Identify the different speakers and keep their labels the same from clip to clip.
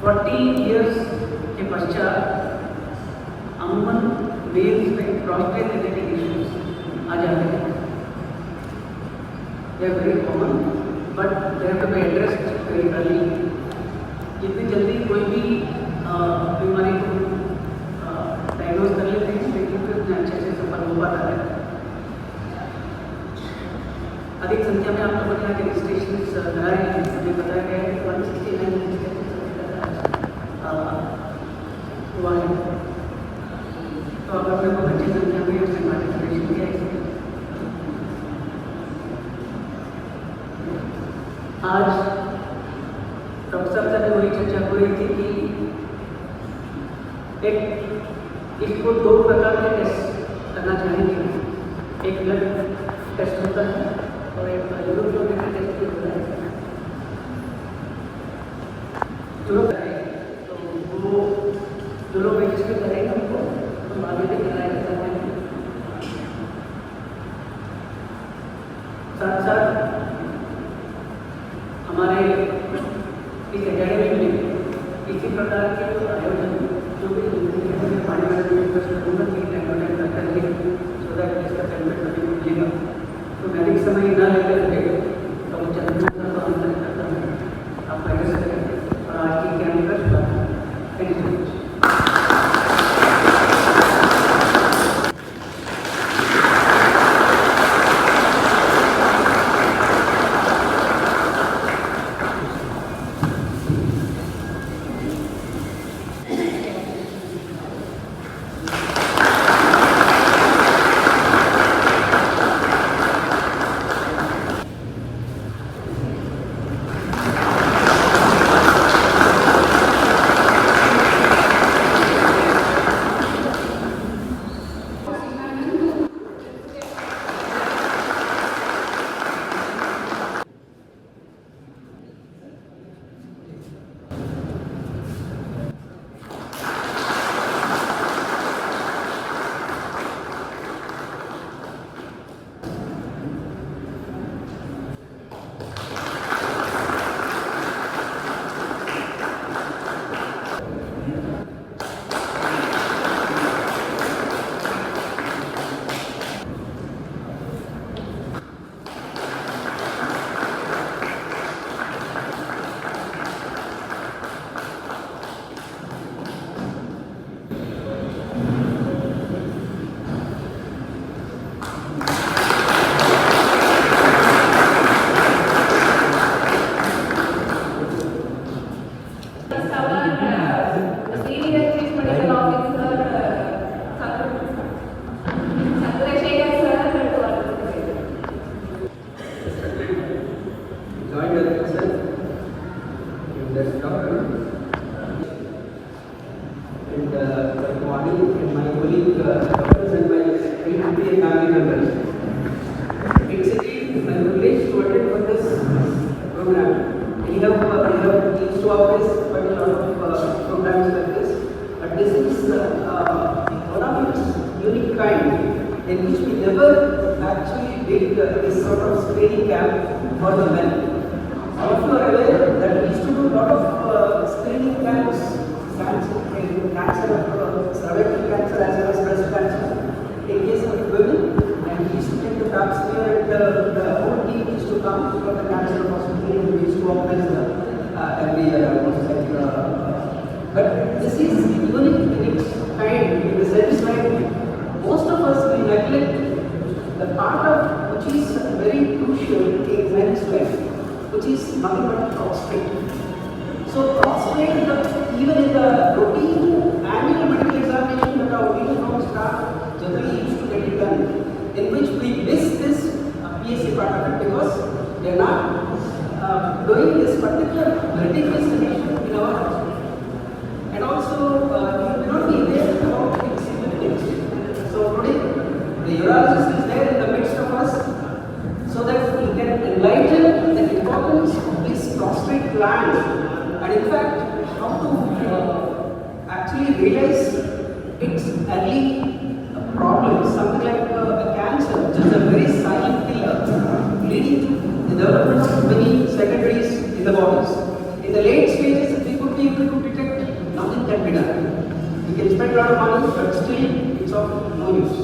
Speaker 1: 40 years के पश्चात अमूमन मेल्स में प्रोस्टेट रिलेटेड इश्यूज आ जाते हैं. They are very common, but they have to be addressed very early. जितनी जल्दी कोई भी बीमारी को डायग्नोज कर लेते हैं लेकिन फिर उतना अच्छे से सफल हो पाता है. अधिक संख्या में आप लोगों ने यहाँ के रजिस्ट्रेशन करा रहे हैं. मुझे बताया गया है कि 169 हुआ है. तो अगर मेरे को अच्छी संख्या में उसने पार्टिसिपेशन किया है. आज डॉक्टर साहब से वही चर्चा हो रही थी कि एक इसको 2 प्रकार के टेस्ट करना चाहेंगे. एक ब्लड टेस्ट होता है और एक यूरोफ्लोमेट्री टेस्ट भी होता है. तो वो जो लोग रजिस्टर करेंगे उनको तो आगे भी कराया जाता है. साथ साथ हमारे इस एकेडमी में इसी प्रकार के जो आयोजन जो भी पानी वाले करके सो दैट इसका पेमेंट अभी मिलेगा. तो मैं अधिक समय न लेकर तो चंद्र को अंतर करता हूँ. आप पहले से करेंगे और आज की क्या निकल thank you. In which we never actually did this sort of screening camp for the men. All of you are aware that we used to do a lot of screening camps, cancer of cervical cancer as well as breast cancer in case of women, and we used to take the pap smear and the whole team used to come from the cancer hospital and we used to organize every year. But this is unique in its kind in the sense that most of us we neglect the part of which is very crucial in men's life, which is nothing but prostate. So prostate, even in the routine annual medical examination that our women staff generally used to get it done, in which we miss this PSC part of it because they are not doing this particular blood investigation in our hospital. And also, you may not be aware about its significance. So today, the urologist is there in the midst of us, so that we can enlighten the importance of this prostate gland, and in fact, how to actually realize its early problems, something like a cancer, which is a very silent killer, leading to the development of many secondaries in the bodies. In the late stages, we could be able to detect screen, it's of no use.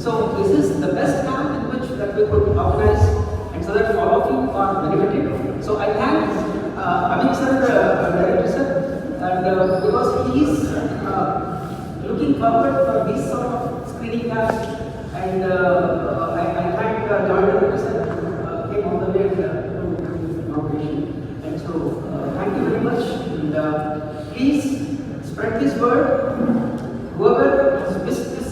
Speaker 1: So this is the best camp in which that we could organize, and so that all of you are benefited. So I thank Amit sir, Director sir, and because he is looking forward for this sort of screening camps, and I thank Joint Director sir came all the way to inauguration. And so thank you very much, and please spread this word. Whoever has missed this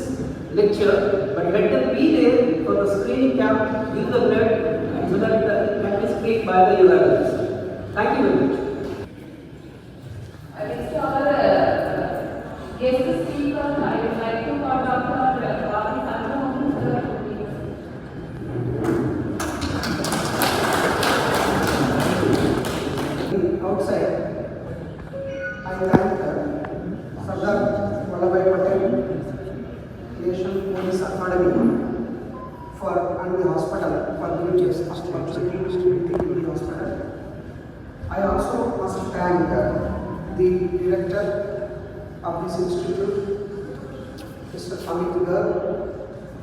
Speaker 1: lecture, but let them be there for the screening camp, give the blood, and so that it can be screened by the urologists. Thank you very much.
Speaker 2: Next, our guest speaker, I would like to call Dr. Bhavani Sandramohan sir.
Speaker 3: Outside, I thank Sardar Vallabhbhai Patel, National Police Academy and the hospital for giving us opportunity to speak in the hospital. I also must thank the director of this institute, Mr. Amit Gar,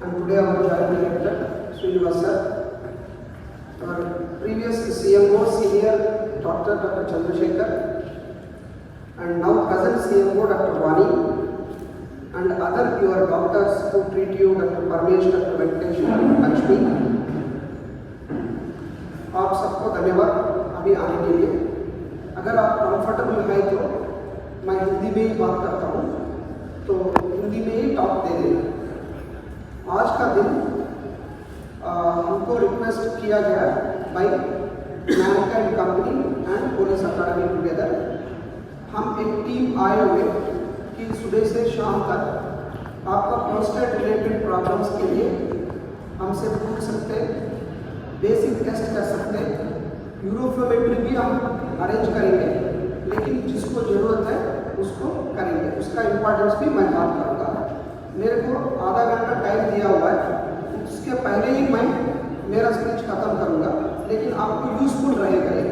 Speaker 3: and today our joint director, Srinivas sir, our previous CMO, Senior Dr. Chandrasekhar, and now present CMO, Dr. Vani, and other your doctors who treat you, Dr. Parmesh, Dr. Venkatesh, Lakshmi. आप सबको धन्यवाद अभी आने के लिए। अगर आप comfortable हैं तो मैं हिंदी में ही बात करता हूँ, तो हिंदी में ही टॉक दे दें। आज का दिन हमको रिक्वेस्ट किया गया by Mankind company and police academy together. हम एक टीम आए हुए कि सुबह से शाम तक आपका प्रोस्टेट रिलेटेड प्रॉब्लम्स के लिए हमसे पूछ सकते हैं, बेसिक टेस्ट कर सकते हैं, यूरोफ्लोमेट्री भी हम अरेंज करेंगे, लेकिन जिसको ज़रूरत है उसको करेंगे। उसका इम्पोर्टेंस भी मैं बात करूँगा। मेरे को आधा घंटा टाइम दिया हुआ है, उसके पहले ही मैं मेरा स्पीच ख़त्म करूँगा, लेकिन आपको यूज़फुल रहेगा ये।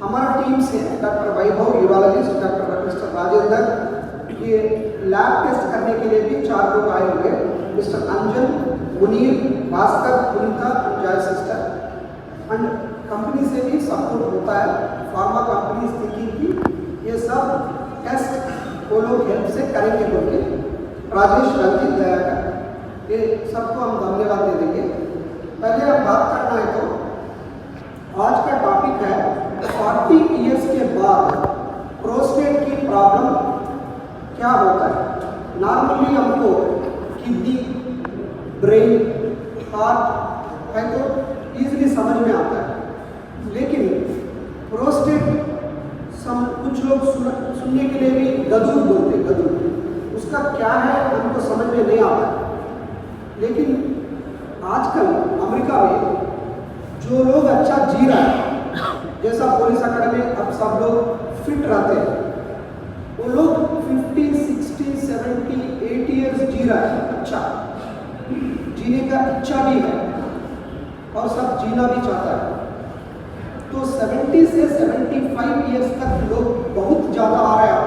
Speaker 3: हमारा टीम से डॉक्टर वैभव यूरोलॉजिस्ट, डॉक्टर मिस्टर राजेंद्र, ये लैब टेस्ट करने के लिए भी 4 लोग आए हुए, मिस्टर अंजन, मुनीर, भास्कर, पुनीता, जय सिस्टर। एंड कंपनी से भी सपोर्ट होता है, फार्मा कंपनी स्थिति की ये सब टेस्ट वो लोग हेल्प से करेंगे बोल के राजेश, रंजित, दयाकर, ये सबको हम धन्यवाद दे देंगे। पहले आप बात करना है तो आज का टॉपिक है 40 इयर्स के बाद प्रोस्टेट की प्रॉब्लम क्या होता है। नॉर्मली हमको किडनी, ब्रेन, हार्ट है तो इजीली समझ में आता है, लेकिन प्रोस्टेट कुछ लोग सुनने के लिए भी गदूर बोलते हैं, गदूर उसका क्या है हमको समझ में नहीं आता। लेकिन आजकल अमेरिका में जो लोग अच्छा जी रहा है, जैसा पुलिस अकेडमी अब सब लोग फिट रहते हैं, वो लोग 50, 60, 70, 80 इयर्स जी रहा है, अच्छा जीने का इच्छा भी है और सब जीना भी चाहता है। तो 70 से 75 इयर्स तक लोग बहुत ज़्यादा आ रहा है,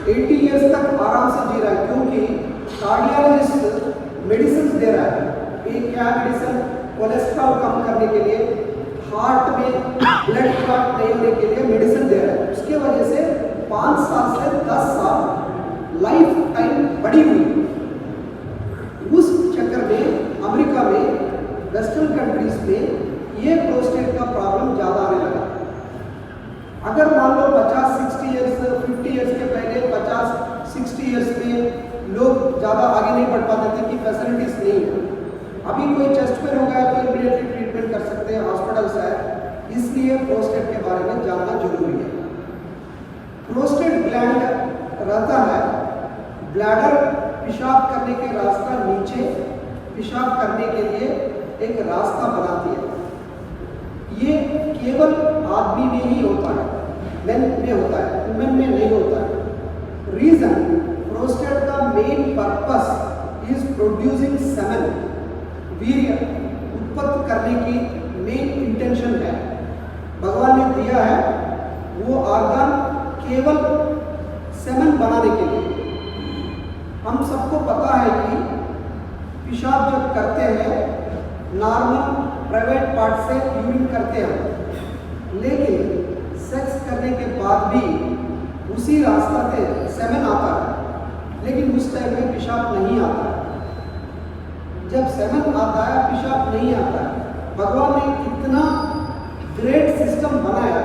Speaker 3: 80 इयर्स तक आराम से जी रहा है, क्योंकि कार्डियोलॉजिस्ट मेडिसिन दे रहा है। ये क्या मेडिसिन? कोलेस्ट्रॉल कम करने के लिए, हार्ट में ब्लड क्लॉट नहीं होने के लिए मेडिसिन दे रहा है। उसके वजह से 5 साल से 10 साल लाइफ टाइम बढ़ी हुई। उस चक्कर में अमेरिका में, वेस्टर्न कंट्रीज में ये प्रोस्टेट का प्रॉब्लम ज़्यादा आने लगा। अगर मान लो 50, 60 इयर्स, 50 इयर्स के पहले 50, 60 इयर्स में लोग ज़्यादा आगे नहीं बढ़ पाते थे कि फैसिलिटीज़ नहीं है। अभी कोई चेस्ट पेन हो गया तो इमीडिएटली ट्रीटमेंट कर सकते हैं, हॉस्पिटल्स है। इसलिए प्रोस्टेट के बारे में जानना जरूरी है। प्रोस्टेट ग्लैंड रहता है, ब्लैडर पेशाब करने के रास्ता नीचे पेशाब करने के लिए एक रास्ता बनाती है। ये केवल आदमी में ही होता है, मेन में होता है, वुमेन में नहीं होता है। रीजन, प्रोस्टेट का main purpose is producing semen, वीर्य उत्पत्ति करने की मेन इंटेंशन है। भगवान ने दिया है वो ऑर्गन केवल सेमेन बनाने के लिए। हम सबको पता है कि पेशाब जब करते हैं नॉर्मल प्राइवेट पार्ट से यूरिन करते हैं, लेकिन सेक्स करने के बाद भी उसी रास्ता से सेमेन आता है, लेकिन उस टाइम में पेशाब नहीं आता है। जब सेमेन आता है पेशाब नहीं आता है। भगवान ने इतना ग्रेट सिस्टम बनाया,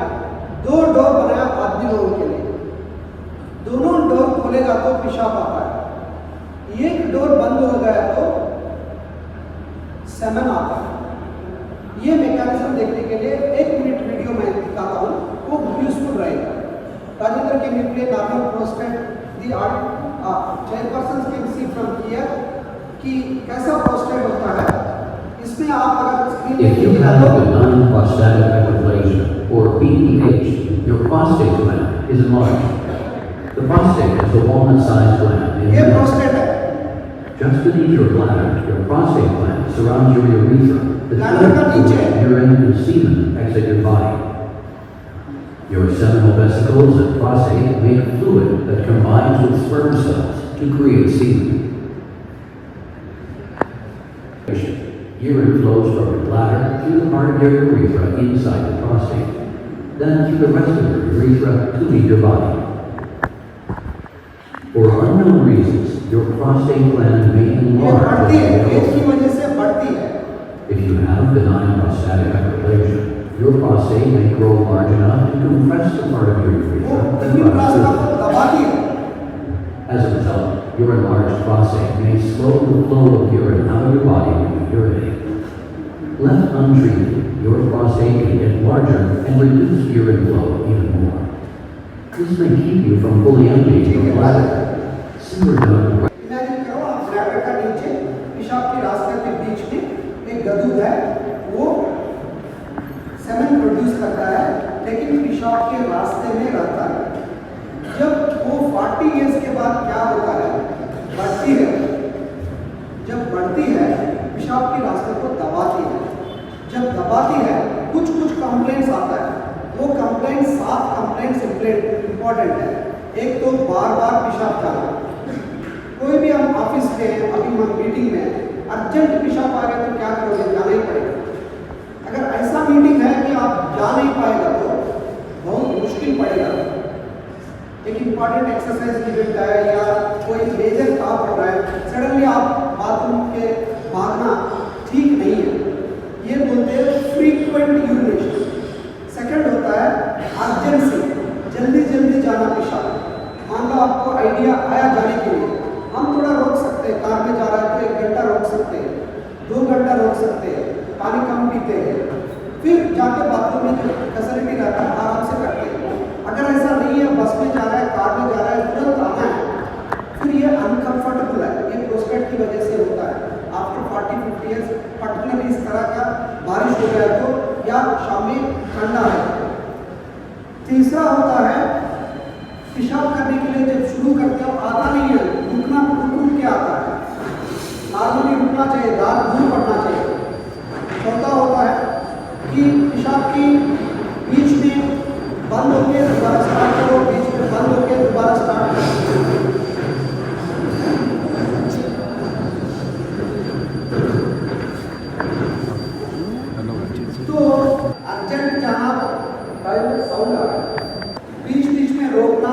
Speaker 3: 2 डोर बनाया आदमी लोगों के लिए। दोनों डोर खोलेगा तो पेशाब आता है, एक डोर बंद हो गया तो सेमेन आता है। ये मैकेनिज्म देखने के लिए 1 मिनट वीडियो मैं दिखाता हूँ, वो यूजफुल रहेगा। राजेंद्र के लिए normal prostate the chairperson can see from here कि कैसा प्रोस्टेट होता है। इसमें आप अगर screen
Speaker 4: If you have a benign prostatic hyperplasia or BPH, your prostate gland is enlarged. The prostate is a walnut-sized gland. in
Speaker 3: ये
Speaker 4: the-
Speaker 3: prostate है।
Speaker 4: Just beneath your bladder, your prostate gland surrounds your urethra. The
Speaker 3: Bladder का नीचे है।
Speaker 4: urine and semen exit your body. Your seminal vesicles and prostate make fluid that combines with sperm cells to create semen. Urine flows from your bladder through the part of your urethra inside the prostate, then through the rest of your urethra to leave your body. For unknown reasons, your prostate gland may
Speaker 3: ये
Speaker 4: enlarge.
Speaker 3: बढ़ती है,
Speaker 4: as you
Speaker 3: as की
Speaker 4: grow.
Speaker 3: वजह से बढ़ती है।
Speaker 4: If you have benign prostatic hyperplasia, your prostate may grow large enough to compress the part of your
Speaker 3: वो
Speaker 4: urethra that
Speaker 3: tiffin
Speaker 4: runs
Speaker 3: रास्ता
Speaker 4: through
Speaker 3: को
Speaker 4: it.
Speaker 3: दबाती है।
Speaker 4: As a result, your enlarged prostate may slow the flow of urine out of your body when you urinate. Left untreated, your prostate can get larger and reduce urine flow even more. This may keep you from fully emptying your bladder. Similar to
Speaker 3: imagine करो आप bladder का नीचे पेशाब के रास्ते के बीच में एक गदूद है, वो सेमेन प्रोड्यूस करता है, लेकिन पेशाब के रास्ते में रहता है। जब वो 40 इयर्स के बाद क्या होता है, बढ़ती है। जब बढ़ती है पेशाब के रास्ते को दबाती है। जब दबाती है कुछ कंप्लेंट्स आता है। वो कंप्लेंट 7 कंप्लेंट्स इंपॉर्टेंट है। एक तो बार बार पेशाब जाना। कोई भी हम ऑफिस में हैं, अभी हम मीटिंग में हैं, अर्जेंट पेशाब आ गया तो क्या करोगे, जाना ही पड़ेगा। अगर ऐसा मीटिंग है कि आप जा नहीं पाएगा तो बहुत मुश्किल पड़ेगा। एक इम्पॉर्टेंट एक्सरसाइज इवेंट है या कोई मेजर काम हो रहा है, सडनली आप बाथरूम के भागना ठीक नहीं है। ये बोलते हैं फ्रीक्वेंट यूरिनेशन। सेकंड होता है अर्जेंसी, जल्दी जाना पेशाब। मान लो आपको आइडिया आया जाने के लिए, हम थोड़ा रोक सकते हैं। कार में जा रहा है तो 1 घंटा रोक सकते हैं, 2 घंटा रोक सकते हैं, पानी कम पीते हैं, फिर जाके बाथरूम में जो फैसिलिटी रहता है आराम से करते हैं। अगर ऐसा नहीं है, बस में जा रहा है, कार में जा रहा है, तुरंत आना है, फिर ये अनकंफर्टेबल है। ये प्रोस्टेट की वजह से होता है। आफ्टर 40-50 इयर्स पर्टिकुलरली इस तरह का बारिश हो गया तो, या शाम में ठंडा है। तीसरा होता है पेशाब करने के लिए जब शुरू करते हो आता नहीं है, रुक के आता है। नॉर्मली रुकना चाहिए, दांत दूर पड़ना चाहिए। चौथा होता है कि पेशाब की बीच में बंद होकर दोबारा स्टार्ट करो, बीच में बंद होकर दोबारा स्टार्ट करो। तो अर्जेंट जाना, साउंड आ रहा है, बीच में रोकना,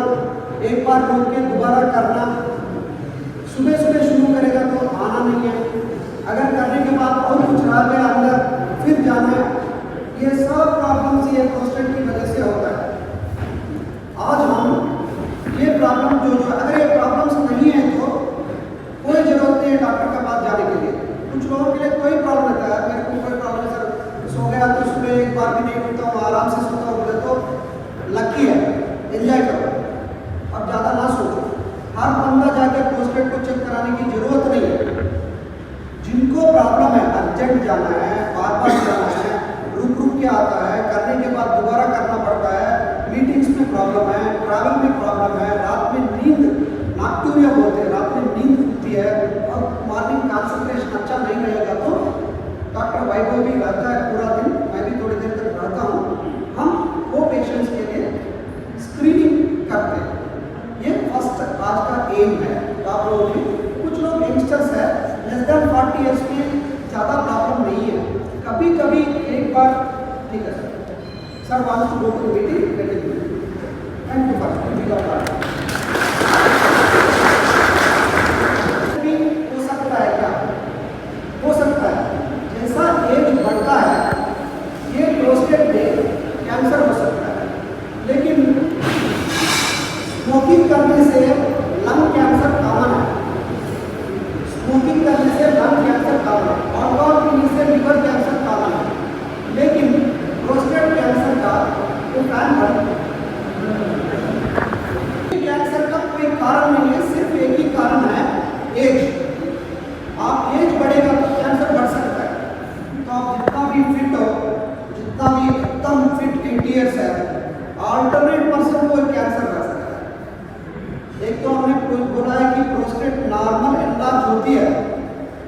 Speaker 3: एक बार रोक के दोबारा करना। सुबह शुरू करेगा तो आना नहीं है। अगर करने के बाद और कुछ रह गया अंदर, फिर जाना है। ये सब प्रॉब्लम्स ये प्रोस्टेट की वजह से होता है। आज हम ये प्रॉब्लम जो अगर ये प्रॉब्लम्स नहीं है तो कोई जरूरत नहीं है डॉक्टर के पास जाने के लिए। कुछ लोगों के लिए कोई प्रॉब्लम रहता है, मेरे को कोई प्रॉब्लम है सर, सो गया तो सुबह एक बार भी नहीं उठता हूँ, आराम से सोता हूँ, बोले तो लकी है, एंजॉय करो। अब ज़्यादा ना सोचो। हर बंदा जाके प्रोस्टेट को चेक कराने की जरूरत नहीं है। जिनको प्रॉब्लम है, अर्जेंट जाना है, बार जाना है, रुक के आता है, करने के बाद दोबारा करना पड़ता है, मीटिंग्स में प्रॉब्लम है, ट्रैवल में प्रॉब्लम है, रात में नींद, नॉक्टूरिया बोलते हैं, रात में नींद खुलती है और मॉर्निंग कॉन्सेंट्रेशन अच्छा नहीं रहेगा तो डॉक्टर वैभव भी रहता है पूरा दिन, मैं भी थोड़ी देर तक रहता हूँ। हम वो पेशेंट्स के लिए स्क्रीनिंग करते हैं। ये फर्स्ट आज का एम है आप लोगों की ईयर्स में ज़्यादा प्रॉब्लम नहीं है, कभी कभी एक बार। ठीक है sir want to go to meeting, thank you for हो सकता है क्या, हो सकता है जैसा एज बढ़ता है ये प्रोस्टेट में कैंसर हो सकता है, लेकिन स्मोकिंग करने से लंग कैंसर कॉमन है, स्मोकिंग करने से लंग कैंसर कॉमन है, अल्कोहल पीने से लिवर कैंसर कॉमन है, लेकिन प्रोस्टेट कैंसर का तो कैंसर का कोई कारण नहीं है, सिर्फ एक ही कारण है एज। आप एज बढ़ेगा तो कैंसर बढ़ सकता है, तो आप जितना भी फिट हो, जितना भी एकदम फिट 80 ईयर्स है, अल्टरनेट पर्सन को कैंसर रह सकता है। एक तो हमने बोला है कि प्रोस्टेट नॉर्मल एनलार्ज होती है,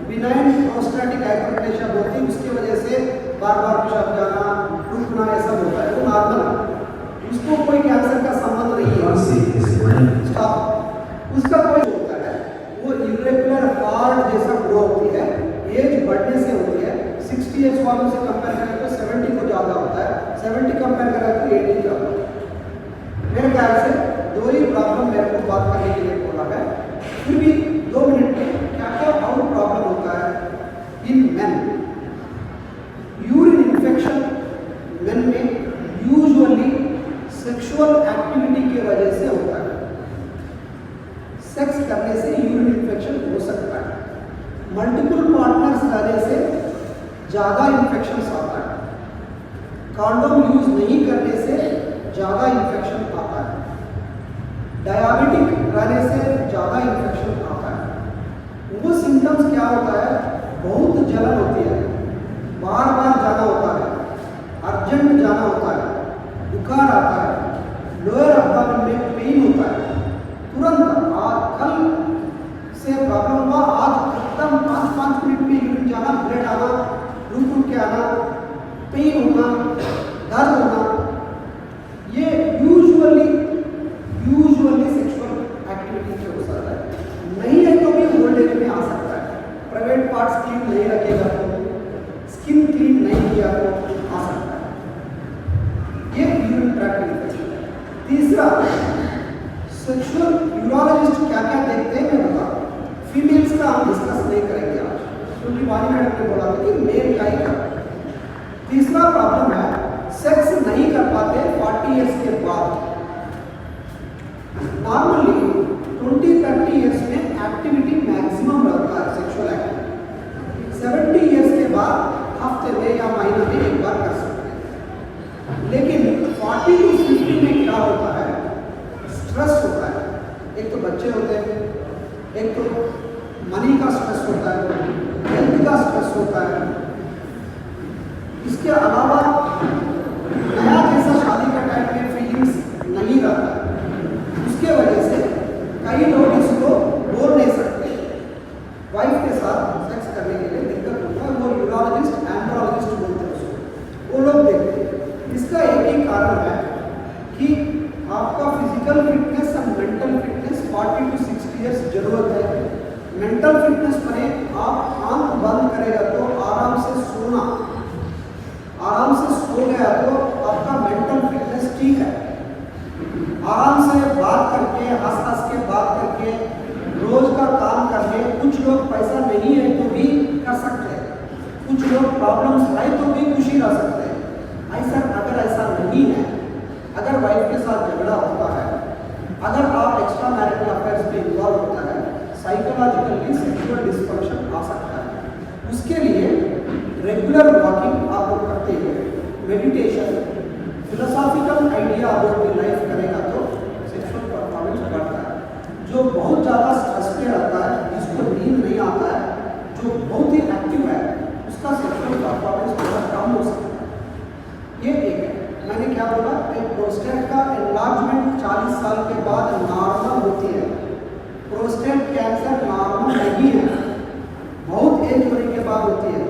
Speaker 3: बिनाइन प्रोस्टेटिक हाइपरप्लेशिया होती है, उसकी वजह से बार बार पेशाब जाना, रुकना, ऐसा होता है, वो नॉर्मल है, उसको कोई कैंसर का संबंध नहीं है। स्टॉप, उसका कोई होता है वो इरेगुलर हार्ट जैसा ग्रो होती है, एज बढ़ने से होती है। 60 ईयर्स वालों से कंपेयर करें तो 70 को ज़्यादा होता है, 70 कंपेयर करें तो 80 ज़्यादा होता है। मेरे ख्याल से दो ही प्रॉब्लम मेरे को बात करने के लिए बोला है, फिर भी 2 मिनट में क्या क्या और प्रॉब्लम होता है इन मेन। यूरिन इन्फेक्शन मेन में यूजुअली सेक्सुअल एक्टिविटी की वजह से होता है, सेक्स करने से यूरिन इन्फेक्शन हो सकता है, मल्टीपल पार्टनर्स रहने से ज़्यादा इन्फेक्शन आता है, कॉन्डोम यूज नहीं करने से ज़्यादा इन्फेक्शन आता है, डायबिटिक रहने से ज़्यादा इन्फेक्शन आता है। वो सिम्टम्स क्या होता है, बहुत जलन होती है, बार बार जाना होता है, अर्जेंट जाना होता है, बुखार आता है, लोअर एब्डोमेन में पेन होता है, तुरंत कल से प्रॉब्लम हुआ, आज एकदम 5-5 मिनट में यूरिन जाना, ब्लड आना, रुक के आना, पेन होना, दर्द होना, ये यूजुअली सेक्सुअल एक्टिविटी से हो सकता है। नहीं है तो भी ओल्ड एज में आ सकता है, प्राइवेट पार्ट्स क्लीन नहीं रखेगा तो, स्किन क्लीन नहीं किया तो आ सकता है, ये यूरिन ट्रैक्ट इन्फेक्शन है। तीसरा, सेक्सुअल यूरोलॉजिस्ट क्या क्या देखते हैं मैं बता, फीमेल्स का हम डिस्कस नहीं करेंगे आज, क्योंकि वाली मैडम ने बोला था कि मेल का ही करना। तीसरा प्रॉब्लम है सेक्स नहीं कर पाते 40 ईयर्स के बाद। नॉर्मली 20-30 ईयर्स में एक्टिविटी मैक्सिमम रहता है, सेक्सुअल एक्टिविटी 70 ईयर्स के बाद हफ्ते में या महीने में एक बार कर सकते हैं, लेकिन 40 to 50 में क्या होता है, स्ट्रेस होता है, एक तो बच्चे होते हैं, एक तो मनी का स्ट्रेस होता है, हेल्थ का स्ट्रेस होता है, इसके अलावा नया जैसा शादी का टाइम में फीलिंग्स नहीं रहता है, उसके वजह से कई लोग इसको बोल नहीं सकते, वाइफ के साथ सेक्स करने के लिए दिक्कत होता है, वो यूरोलॉजिस्ट एंड्रोलॉजिस्ट बोलते हैं उसको, वो लोग देखते हैं। इसका एक ही कारण है कि आपका फिजिकल फिटनेस और मेंटल फिटनेस 40 to 60 ईयर्स जरूरत है। मेंटल फिटनेस बने, आप आंख बंद करेगा तो आराम से सोना, आराम से सो गया तो आपका मेंटल फिटनेस ठीक है, आराम से बात करके, हंस के बात करके, रोज का काम करके, कुछ लोग पैसा नहीं है तो भी कर सकते हैं, कुछ लोग प्रॉब्लम्स लाए तो भी खुशी रह सकते हैं। अगर ऐसा नहीं है, अगर वाइफ के साथ झगड़ा होता है, अगर आप एक्स्ट्रा मैरिटल अफेयर्स में इन्वॉल्व होता है, साइकोलॉजिकली सेक्सुअल डिस्फंक्शन आ सकता है। उसके लिए रेगुलर वॉकिंग आप लोग करते हुए, meditation, philosophical idea about life करेगा तो सेक्सुअल परफॉर्मेंस बढ़ता है। जो बहुत ज़्यादा स्ट्रेस पे रहता है, जिसको नींद नहीं आता है, जो बहुत ही एक्टिव है, उसका सेक्सुअल परफॉर्मेंस बहुत कम हो सकता है। ये एक है, मैंने क्या बोला, एक प्रोस्टेट का एनलार्जमेंट 40 साल के बाद नॉर्मल होती है। प्रोस्टेट कैंसर नॉर्मल नहीं है, बहुत एज होने के बाद होती है।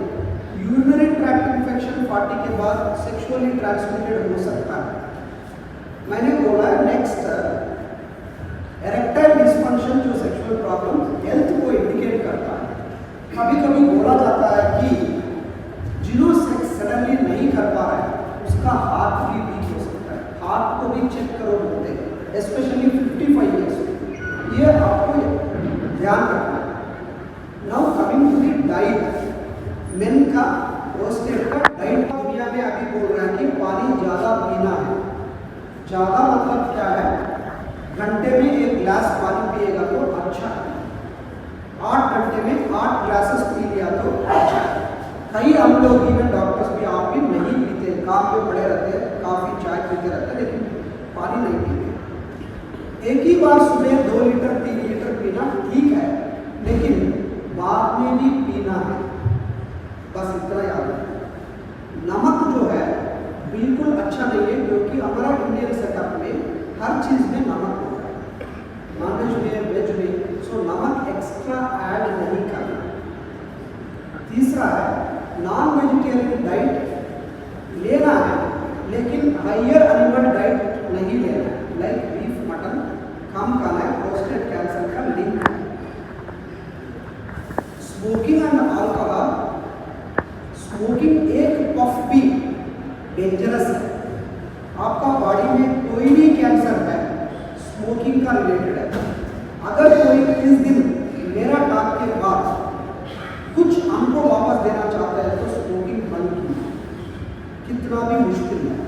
Speaker 3: यूरिनरी ट्रैक्ट इन्फेक्शन 40 के बाद सेक्सुअली ट्रांसमिटेड हो सकता है। मैंने बोला नेक्स्ट, एरेक्टाइल डिस्फंक्शन जो सेक्सुअल प्रॉब्लम हेल्थ को इंडिकेट करता है। कभी कभी बोला भी चेक करो बोलते हैं, स्पेशली 55 ईयर्स, ये आपको ध्यान रखना है। Now coming to the diet, men का प्रोस्टेट का डाइट दुनिया में अभी बोल रहा है कि पानी ज़्यादा पीना है। ज़्यादा मतलब क्या है, घंटे में 1 गिलास पानी पिएगा तो अच्छा है, 8 घंटे में 8 ग्लासेस पी लिया तो अच्छा है। कई हम लोग इवन डॉक्टर्स भी, आप भी नहीं पीते, काम पे पड़े रहते हैं, काफ़ी चाय पीते रहते हैं, लेकिन पानी नहीं पीते। एक ही बार सुबह 2 लीटर 3 लीटर पीना ठीक है, लेकिन बाद में भी पीना है, बस इतना याद रखना। नमक जो है बिल्कुल अच्छा नहीं है, क्योंकि हमारा इंडियन सेटअप में हर चीज़ में नमक होता है, नॉन वेज में, वेज में, सो नमक एक्स्ट्रा ऐड नहीं करना। तीसरा है, नॉन वेजिटेरियन डाइट लेना है, लेकिन हायर एनिमल डाइट नहीं लेना है, लाइक बीफ मटन कम खाना है, प्रोस्टेट कैंसर का लिंक है। स्मोकिंग एंड अल्कोहल, स्मोकिंग एक पफ भी डेंजरस है। आपका बॉडी में कोई भी कैंसर है स्मोकिंग का रिलेटेड है। अगर कोई इस दिन मेरा टॉक के बाद कुछ हमको वापस देना चाहता है तो स्मोकिंग बंद कीजिए, कितना भी मुश्किल है।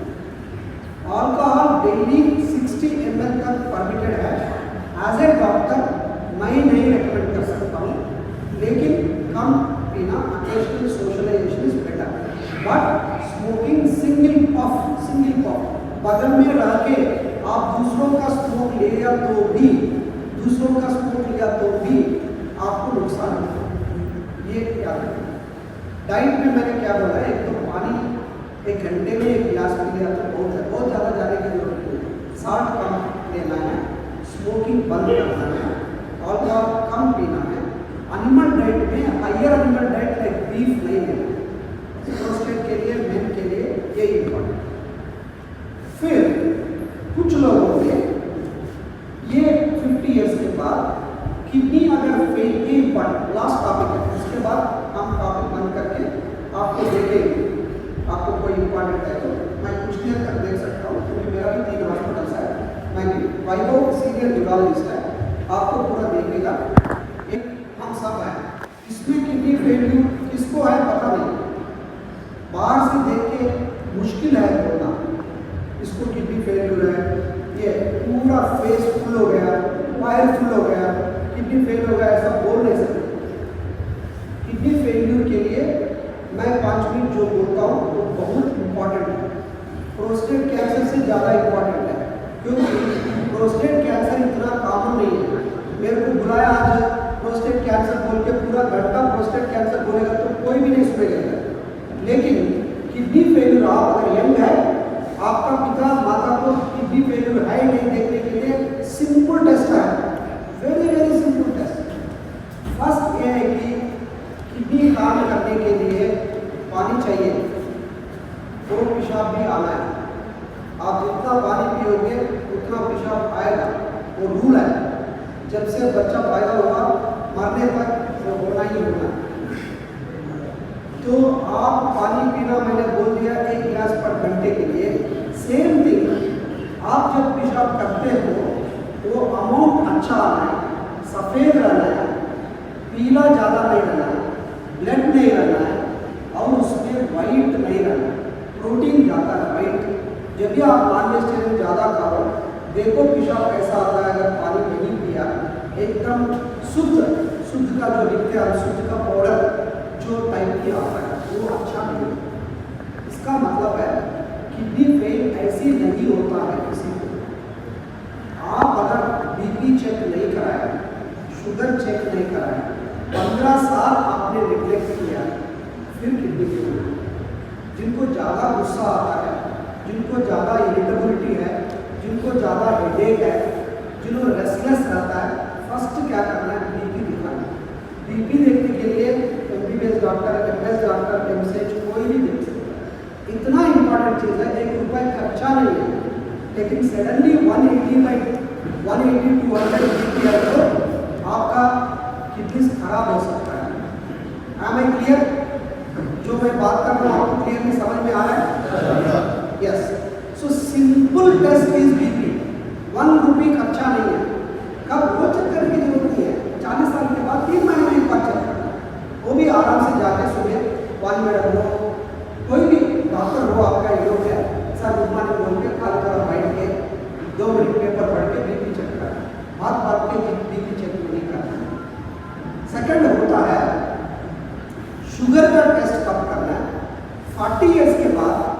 Speaker 3: अल्कोहल डेली 60 ml तक परमिटेड है। एज ए डॉक्टर मैं नहीं रेकमेंड कर सकता हूँ, लेकिन कम पीना, occasional socialization is better. But smoking single puff बगल में रह के आप दूसरों का स्मोक लिया तो भी आपको नुकसान होगा, ये याद रखना। डाइट में मैंने क्या बोला है, एक तो पानी 1 घंटे में 1 गिलास पी लिया तो बहुत ज़्यादा जाने की जरूरत नहीं है। साल्ट कम लेना है, स्मोकिंग बंद करना है, और कम पीना है। एनिमल डाइट में higher animal diet like beef नहीं लेना है, प्रोस्टेट के लिए, मेन के लिए ये इम्पोर्टेंट। फिर कुछ लोगों में ये 50 ईयर्स के बाद किडनी अगर फेल, ये इम्पोर्टेंट लास्ट टॉपिक है, उसके बाद हम टॉपिक बंद करके आपको देखेंगे। आपको कोई इम्पोर्टेंट है तो मैं कुछ देर तक देख सकता हूँ, क्योंकि मेरा भी 3 हॉस्पिटल्स है, मैं वाइवो सीनियर न्यूरोलॉजिस्ट है, आपको पूरा देखेगा। एक हम सब हैं, इसमें किडनी फेल्यूर किसको है पता नहीं, बाहर से देख के मुश्किल है बोलना इसको किडनी फेल्यूर है। ये पूरा फेस फुल हो गया, वायर फुल हो गया, किडनी फेल हो गया, ऐसा बोल नहीं सकते। किडनी फेल्यूर के लिए मैं 5 मिनट जो बोलता हूँ वो बहुत इम्पॉर्टेंट है, प्रोस्टेट कैंसर से ज़्यादा इम्पॉर्टेंट है, क्योंकि प्रोस्टेट कैंसर इतना कॉमन नहीं है। मेरे को बुलाया आज प्रोस्टेट कैंसर बोल के पूरा घंटा प्रोस्टेट कैंसर बोलेगा तो कोई भी नहीं सुनेगा, लेकिन किडनी फेल्यूर आप अगर यंग है, आपका पिता माता को किडनी फेल्यूर है नहीं देखने के लिए सिंपल टेस्ट है, वेरी सिंपल टेस्ट। फर्स्ट ये है कि किडनी काम करने के लिए पानी चाहिए, तो पेशाब भी आना है। आप जितना पानी पियोगे उतना पेशाब आएगा, वो रूल है। जब से बच्चा पैदा होगा मरने तक वो होना ही होना। तो आप पानी पीना मैंने बोल दिया 1 गिलास पर घंटे के लिए। सेम थिंग, आप जब पेशाब करते हो वो अमाउंट अच्छा आना है, सफ़ेद रहना है, पीला ज़्यादा नहीं रहना है, ब्लड नहीं रहना है, और उसमें वाइट नहीं रहना है, प्रोटीन जाता है वाइट। जब भी आप नॉन वेजिटेरियन ज़्यादा खाओ, देखो पेशाब कैसा आता है। अगर पानी नहीं पिया, एकदम शुद्ध का जो लिखते हैं, शुद्ध का पाउडर जो टाइप की आता है वो अच्छा नहीं है। इसका मतलब है किडनी फेल ऐसे नहीं होता है किसी को। आप अगर बीपी चेक नहीं कराए, शुगर चेक नहीं कराए, 15 साल आपने नेग्लेक्ट किया, फिर किडनी फेल। जिनको ज़्यादा गुस्सा आता है, जिनको ज़्यादा इरिटेबिलिटी है, जिनको ज़्यादा हेडेक है, जिन्होंने रेस्टलेस रहता है, फर्स्ट क्या करना है, बीपी दिखाना। बीपी देखने के लिए MBBS doctor, MS doctor, MCH कोई भी देख सकता है। इतना इम्पॉर्टेंट चीज़ है, 1 रुपये खर्चा नहीं है, लेकिन सडनली 180 200 बीपी है तो आपका किडनी खराब हो सकता है। I am clear? जो मैं बात कर रहा हूँ आपको क्लियरली समझ में आ रहा है? Yes. So simple simple test is BP, 1 रुपये खर्चा नहीं है। कब वो चेक करने की जरूरत नहीं है, 40 साल के बाद 3 महीने में एक बार चेक करना, वो भी आराम से जाके सुबह 1 मिनट हो, कोई भी डॉक्टर हो आपका योग है सर गुड मॉर्निंग बोल के खाली तरह बैठ के 2 मिनट पेपर पढ़ के बीपी चेक करना, बात बात पे बीपी चेक नहीं करना। सेकंड होता है शुगर का टेस्ट कब करना है, 40 इयर्स के बाद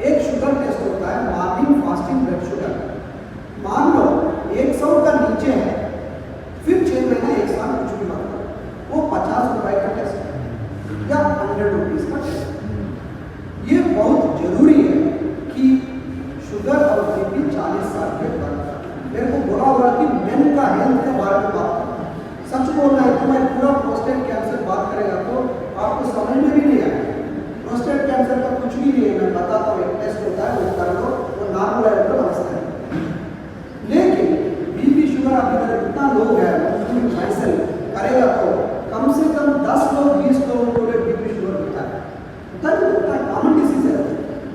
Speaker 3: एक शुगर टेस्ट होता है मॉर्निंग फास्टिंग ब्लड शुगर। मान लो 100 का नीचे है, फिर 6 महीने 1 साल कुछ भी मत करो, वो 50 रुपए का टेस्ट है या 100 रुपीज का टेस्ट है। ये बहुत जरूरी है कि शुगर और बीपी 40 साल के बाद। मेरे को बोला हुआ कि मेन का हेल्थ के बारे में बात करना, सच बोलना है तो मैं पूरा प्रोस्टेट कैंसर बात करेगा तो आपको समझ में भी नहीं आएगा। प्रोस्टेट कैंसर का कुछ भी नहीं है, मैं बताता हूँ, एक टेस्ट होता है वो कर लो, वो नॉर्मल है तो अवस्था है। लेकिन बीपी शुगर अभी तक इतना लोग है फैसल करेगा तो कम से कम 10 लोग 20 लोगों को बीपी शुगर होता है, होता है कॉमन डिसीज है।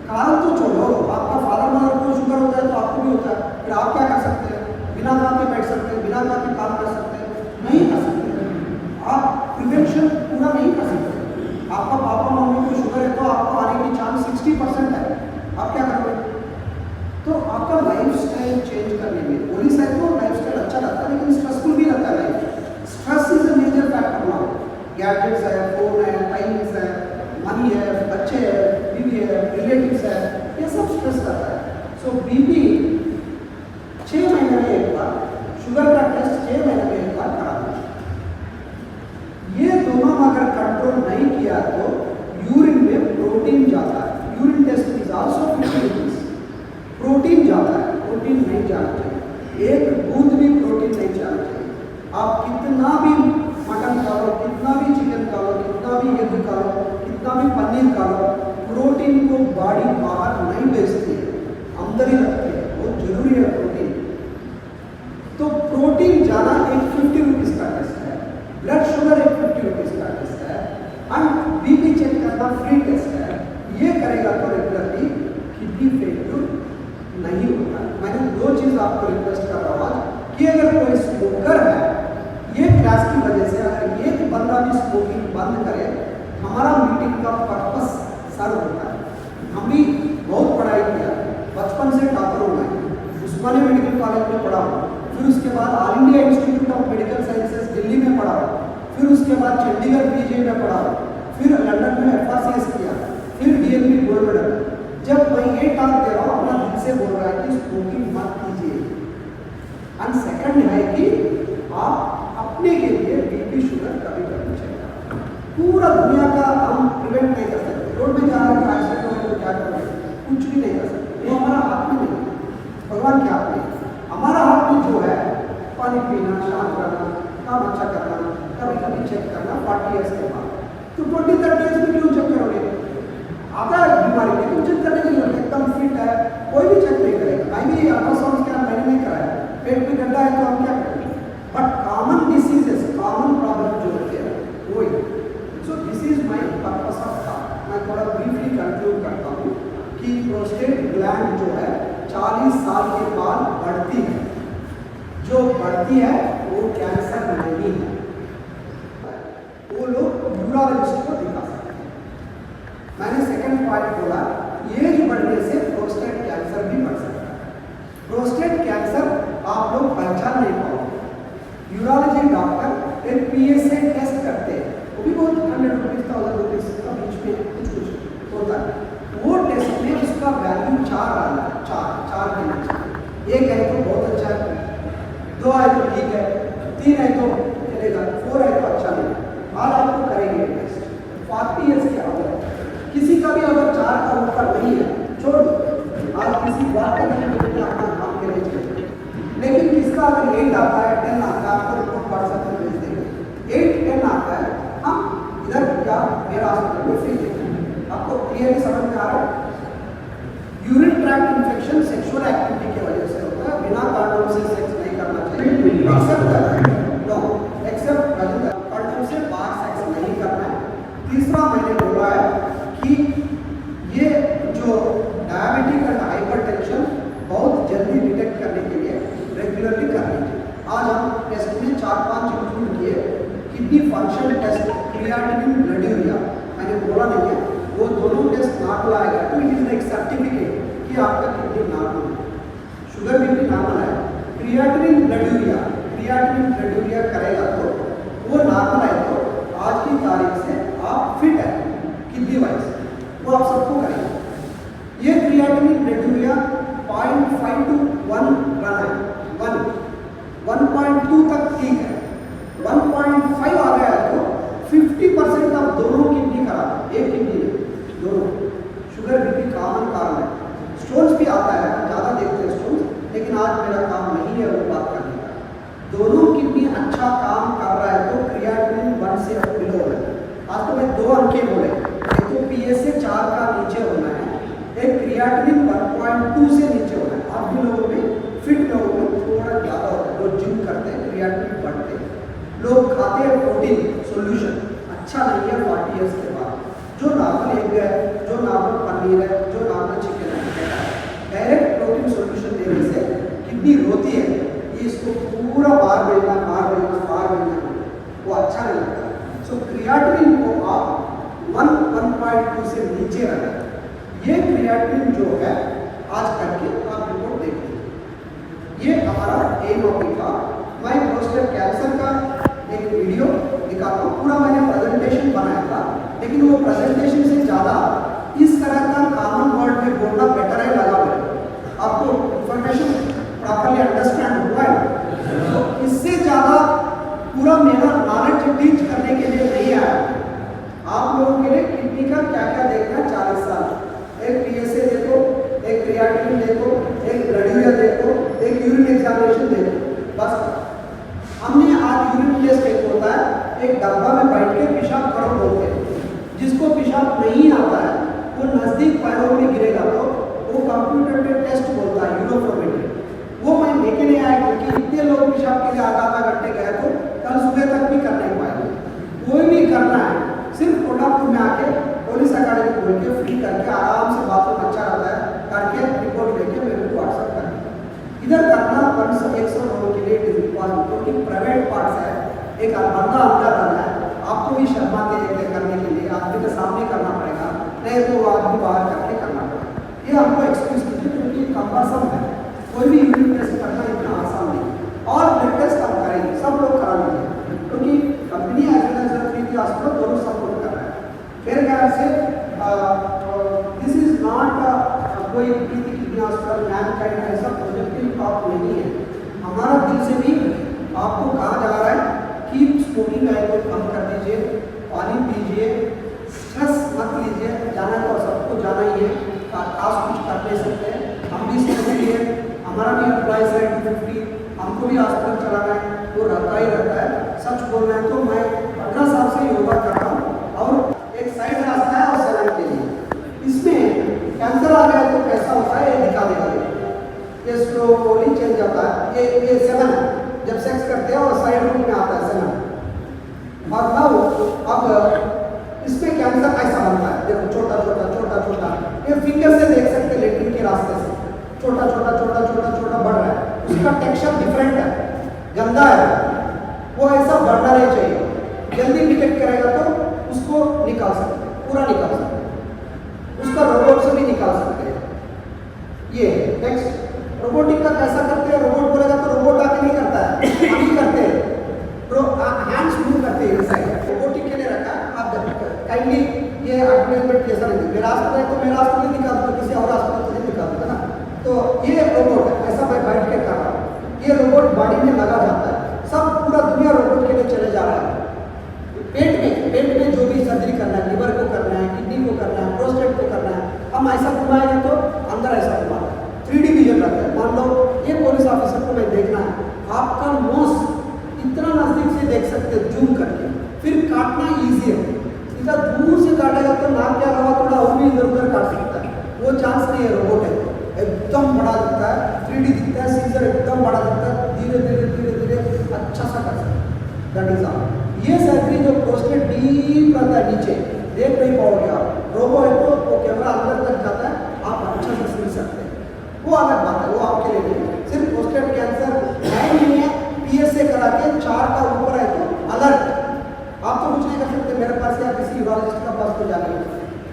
Speaker 3: कारण तो छोड़ो, आपका फादर मदर को शुगर होता है तो आपको भी होता है, फिर आप क्या कर सकते हैं, बिना खा के बैठ सकते हैं, बिना खा के काम कर सकते हैं, नहीं कर सकते। आप प्रिवेंशन पूरा नहीं कर सकते। आपका पापा मम्मी को शुगर है तो आपको आने की चांस 60% है, आप क्या करोगे? तो आपका लाइफ स्टाइल चेंज करने में पुलिस है तो लाइफ स्टाइल अच्छा लगता है, लेकिन स्ट्रेसफुल भी लगता है life. Stress is a major factor now, gadgets है, फोन है, टाइमिंग्स है, मनी है, बच्चे है, बीवी है, रिलेटिव्स है, ये सब स्ट्रेस करता है। सो बीपी 6 महीने में एक बार, शुगर का टेस्ट 6 महीने में एक बार करा दो। ये दोनों अगर कंट्रोल नहीं किया तो यूरिन में प्रोटीन जाता है, urine test is also 50 rupees. Protein जाता है, प्रोटीन नहीं जाना चाहिए, एक बूंद भी प्रोटीन नहीं जाना चाहिए। आप कितना भी मटन खा लो, कितना भी चिकन खा लो, कितना भी एग खा लो, कितना भी पनीर खा लो, प्रोटीन को बॉडी बाहर नहीं भेजती है, अंदर ही रखती है, बहुत जरूरी है प्रोटीन। तो प्रोटीन जाना एक 50 रुपीज का टेस्ट है, ब्लड शुगर एक 50 रुपीज का टेस्ट है, एंड बीपी चेक करना फ्री टेस्ट है। ये करेगा तो रेगुलरली किडनी फेल्यूर नहीं होता। मैंने 2 चीज आपको रिक्वेस्ट कर रहा हूँ कि अगर कोई स्मोकर है, ये क्लास की वजह से अगर एक बंदा भी स्मोकिंग बंद करे, हमारा मीटिंग का पर्पस सर्व होता है। हम भी बहुत पढ़ाई किया, बचपन से टॉपर हूँ मैं, उस्मानिया मेडिकल कॉलेज में पढ़ा हूँ, फिर उसके बाद all India institute of medical sciences Delhi में पढ़ा हूँ, फिर उसके बाद चंडीगढ़ पीजी में पढ़ा हूँ, फिर लंदन में FRCS किया, फिर DLB गोल्ड मेडल। जब मैं ये टॉक दे रहा हूँ, अपना दिल से बोल रहा है कि स्मोकिंग मत कीजिए। एंड सेकंड है कि आप अपने के लिए बीपी शुगर कभी करनी चाहिए। पूरा दुनिया का हम प्रिवेंट नहीं कर सकते, रोड में जा रहे हैं एक्सीडेंट हो तो क्या करें, कुछ भी नहीं कर सकते, वो हमारा हाथ में नहीं, भगवान के हाथ में। हमारा हाथ में जो है पानी पीना, शांत रहना, काम अच्छा करना, कभी कभी चेक करना 40 इयर्स के बाद। तो 20-30 इयर्स में क्यों चेक करोगे? आता है बीमारी में तो चेक करने की जरूरत है, एकदम फिट है कोई भी चेक नहीं करेगा। मैं भी अल्ट्रासाउंड स्कैन मैंने नहीं कराया, पेट में गड्ढा है तो हम क्या करेंगे? But common diseases, common problem जो होते हैं वही। So this is my purpose of talk. मैं थोड़ा ब्रीफली कंक्लूड करता हूँ कि प्रोस्टेट ग्लैंड जो है 40 साल के बाद बढ़ती है, जो बढ़ती है वो कैंसर नहीं है, वो लोग यूरोलॉजिस्ट को दिखा सकते हैं। मैंने सेकंड पॉइंट बोला, एज बढ़ने से प्रोस्टेट कैंसर भी बढ़ सकता है। प्रोस्टेट कैंसर आप लोग पहचान नहीं पाओगे। यूरोलॉजी डॉक्टर एक PSA टेस्ट करते हैं, वो भी बहुत 100 रुपीज 1000 रुपीज का बीच में कुछ होता है। वो टेस्ट में उसका वैल्यू 4 आना, 4 के नीचे। 1 है तो बहुत अच्छा है, 2 है तो ठीक है, 3 है तो चलेगा, 4 है तो अच्छा नहीं। आज आपको करेंगे टेस्ट 40 इयर्स के अंदर। किसी का भी अगर 4 का ऊपर नहीं है छोड़ दो, आज किसी बात का नहीं अपना काम के लिए चाहिए। लेकिन किसका अगर 8 आता है, 10 आता है, आपको रिपोर्ट व्हाट्सएप पर भेज देंगे। 8-10 आता है, हम इधर या मेरा हॉस्पिटल में फ्री देंगे। आपको क्लियरली समझ में आ रहा है? Urine tract infection sexual activity की वजह से होता है, बिना कंडोम से सेक्स नहीं करना चाहिए, एक्सेप्ट कंडोम से बाहर सेक्स नहीं करना है। तीसरा मैंने बोला है कि ये जो डायबिटिक एंड हाइपरटेंशन बहुत जल्दी डिटेक्ट करने के लिए रेगुलरली करनी चाहिए। आज हम टेस्ट में 4-5 इंक्लूड किए। Kidney function test, creatinine, blood urea, मैंने बोला नहीं है, वो दोनों टेस्ट नॉर्मल आएगा तो इट इज लाइक सर्टिफिकेट कि आपका किडनी नॉर्मल है, शुगर बीपी नॉर्मल है। क्रिएटिनिन ब्लड यूरिया करेगा तो वो नॉर्मल है तो आज की तारीख से आप फिट है किडनी वाइज, वो आप सबको करेंगे। ये क्रिएटिनिन ब्लड यूरिया 0.5 to 1 रहा है, 1.2 तक ठीक है, 1.5 आ गया तो 50% आप दोनों किडनी खराब है, एक किडनी नहीं, दोनों। शुगर बीपी कॉमन कारण है, स्टोन्स भी आता है, ज़्यादा देखते हैं स्टोन्स, लेकिन आज मेरा काम नहीं है वो बात करने का। दोनों किडनी अच्छा काम कर रहा है तो क्रिएटिनिन 1 से बिलो है। आज तो मैं 2 अंक बोले, एक तो PSA 4 का नीचे होना है, एक क्रिएटिनिन 1.2 से नीचे होना है। आप भी लोगों में फिट लोगों में थोड़ा ज़्यादा होता है, लोग जिम करते हैं क्रिएटिनिन बढ़ते हैं, लोग खाते हैं प्रोटीन सॉल्यूशन, अच्छा नहीं है 40 ईयर्स के बाद। जो नॉर्मल एग है, जो नॉर्मल पनीर है, जो नॉर्मल चिकन है, डायरेक्ट प्रोटीन सॉल्यूशन देने से किडनी रोती है, ये इसको पूरा बाहर भेजना, वो अच्छा नहीं लगता। सो क्रिएटिनिन को आप 1.2 से नीचे रखें। ये क्रिएटिनिन जो है आज करके आप रिपोर्ट देख लीजिए। ये हमारा एम का, मैं प्रोस्टेट कैंसर का एक वीडियो दिखाता हूँ, पूरा मैंने प्रेजेंटेशन बनाया था, लेकिन वो प्रेजेंटेशन से ज़्यादा इस तरह का कॉमन वर्ड में बोलना बेटर है लगा मेरे। आपको इंफॉर्मेशन प्रॉपरली अंडरस्टैंड हुआ है, तो इससे ज़्यादा पूरा मेरा नॉलेज टीच करने के लिए नहीं आया। आप लोगों के लिए किडनी का क्या क्या देखना है 40 साल, एक PSA देखो, एक क्रिएटिनिन देखो, एक ब्लड यूरिया देखो, एक यूरिन एग्जामिनेशन देखो, बस। हमने आज यूरिन टेस्ट एक होता है, एक डब्बा में बैठ के पेशाब करो बोलते हैं, जिसको पेशाब नहीं आता है वो नज़दीक पैरों में गिरेगा तो वो कंप्यूटर पे टेस्ट बोलता है यूरोफ्लोमेट्री। वो मैं लेके नहीं आया क्योंकि इतने लोग पेशाब के लिए आधा घंटे गए तो कल सुबह तक भी कर नहीं पाएंगे। कोई भी करना है सिर्फ कोल्हापुर में आके पुलिस अकाडमी बोल के फ्री करके आराम से बाथरूम अच्छा रहता है करके रिपोर्ट लेके मेरे को व्हाट्सअप करें। इधर करना 100 लोगों के लिए इट इज इम्पॉसिबल क्योंकि प्राइवेट पार्ट्स है, एक बंदा अंदर रहना है, आपको भी शर्माते हैं करने के लिए, आदमी के सामने करना पड़ेगा, नहीं तो वो आदमी बाहर करके करना पड़ेगा। ये आपको एक्सक्यूज कीजिए क्योंकि कम्पल्सन है, कोई भी यूरिन टेस्ट करना इतना आसान नहीं। और ब्लड टेस्ट हम करेंगे, सब लोग करा लीजिए क्योंकि कंपनी हॉस्पिटल दोनों सब लोग कर रहे हैं। मेरे ख्याल से दिस इज नॉट कोई किडनी हॉस्पिटल मैनकाइंड ऐसा प्रोजेक्टिव टॉक नहीं है। हमारा दिल से भी आपको कहा जा रहा है कि स्मोकिंग है तो कम कर दीजिए, पानी पीजिए, स्ट्रेस मत लीजिए, जाना तो सबको जाना ही है, खास कुछ कर नहीं सकते हैं। हम भी स्टूडेंट हैं, हमारा भी एम्प्लॉइज है 250, हमको भी हॉस्पिटल चलाना है, वो रहता ही रहता है। सच बोल रहे हैं तो मैं 15 साल से योगा कर रहा हूँ और एक साइड रास्ता है और सेवन के लिए। इसमें कैंसर आ गया तो कैसा होता है ये दिखा देगा, ये स्लोली चेंज होता है। ये 7 है, जब सेक्स करते हैं और साइड रूम में आता है 7। और अब इसमें कैंसर ऐसा बनता है, देखो छोटा छोटा छोटा छोटा, ये फिंगर से देख सकते हैं, लेटरिन के रास्ते से छोटा छोटा छोटा छोटा छोटा बढ़ रहा है। उसका टेक्सचर डिफरेंट है, गंदा है, वो ऐसा बढ़ना नहीं चाहिए। जल्दी डिटेक्ट करेगा तो उसको निकाल सकते हैं, पूरा निकाल सकते हैं, उसका रोबोट से भी निकाल सकते हैं। ये नेक्स्ट रोबोटिक का कैसा करते हैं, रोबोट बोलेगा तो रोबोट आके नहीं करता है, हम ही करते हैं, हैंड्स मूव करते हैं साइड। रोबोटिक के लिए रखा है, आप काइंडली ये एडवर्टाइजमेंट कैसा नहीं, मेरा हॉस्पिटल है तो मेरा हॉस्पिटल निकाल दो, किसी और हॉस्पिटल से निकाल दो ना। तो ये रोबोट है, ऐसा मैं बैठ के कर रहा हूँ, ये रोबोट बॉडी में लगा जाता है, सब पूरा दुनिया रोबोट के लिए चले जा रहा है। पेट में जो भी सर्जरी करना है, लिवर को करना है, किडनी को करना है, प्रोस्टेट को करना है, हम ऐसा घुमाएंगे तो अंदर ऐसा घुमाता है, 3D विजन रहता है। मान लो ये पुलिस ऑफिसर को मैं देखना है, आपका नोज इतना नजदीक से देख सकते हैं जूम करके, फिर काटना ईजी है। इतना दूर से काटेगा तो नाक क्या रहा थोड़ा और भी इधर उधर काट सकता है, वो चांस नहीं है। रोबोट है एकदम बड़ा दिखता है, 3D दिखता है, सीजर एकदम बड़ा दिखता है, धीरे धीरे धीरे धीरे अच्छा सा कर सकता है। That is all. ये सर्जरी जो प्रोस्टेट डीप रहता है नीचे, देख नहीं पाओगे आप। रोबो है तो वो कैमरा अंदर तक जाता है, आप अच्छा से सुन सकते हैं, वो अलग बात है, वो आपके लिए नहीं। किसी यूरोलॉजिस्ट का पास तो जाने